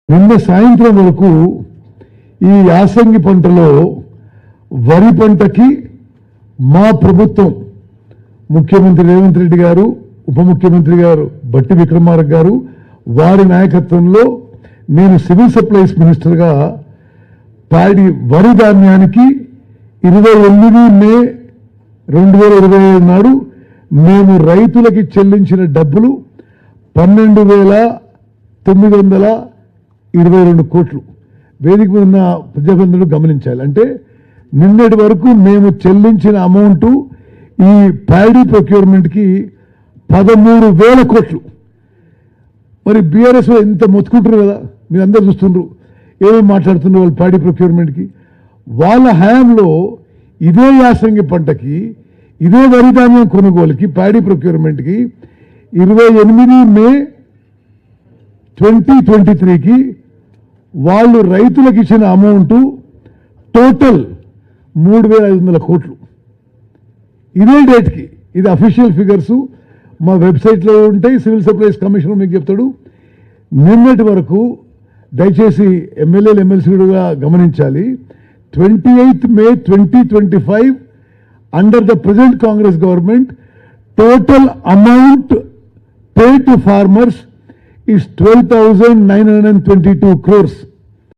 నిన్న సాయంత్రం వరకు ఈ యాసంగి పంటలో వరి పంటకి మా ప్రభుత్వం ముఖ్యమంత్రి రేవంత్ రెడ్డి గారు, ఉప ముఖ్యమంత్రి గారు బట్టి విక్రమార్క గారు వారి నాయకత్వంలో నేను సివిల్ సప్లైస్ మినిస్టర్గా ప్యాడీ వరి ధాన్యానికి 28 మే 2025 నాడు మేము రైతులకి చెల్లించిన డబ్బులు 12,922 కోట్లు. వేదిక మీద ఉన్న ప్రజాబంధులు గమనించాలి. అంటే నిన్నటి వరకు మేము చెల్లించిన అమౌంట్ ఈ ప్యాడీ ప్రొక్యూర్మెంట్కి 13,000 కోట్లు. మరి బీఆర్ఎస్ ఎంత మొత్తుకుంటారు కదా, మీరు అందరు చూస్తుండ్రు ఏమేమి మాట్లాడుతున్నారు వాళ్ళు ప్యాడీ ప్రొక్యూర్మెంట్కి. వాళ్ళ హయాంలో ఇదే యాసంగి పంటకి ఇదే వరి ధాన్యం కొనుగోలుకి ప్యాడీ ప్రొక్యూర్మెంట్కి 28 మే 2023కి వాళ్ళు రైతులకు ఇచ్చిన అమౌంట్ టోటల్ 3,500 కోట్లు. ఇదే డేట్కి, ఇది అఫీషియల్ ఫిగర్స్ మా వెబ్సైట్లో ఉంటాయి, సివిల్ సప్లైస్ కమిషనర్ మీకు చెప్తాడు. నిన్నటి వరకు దయచేసి ఎమ్మెల్యేలు ఎమ్మెల్సీలుగా గమనించాలి. 28 మే 2025 under the present Congress government, total amount paid to farmers is 12,922 crores.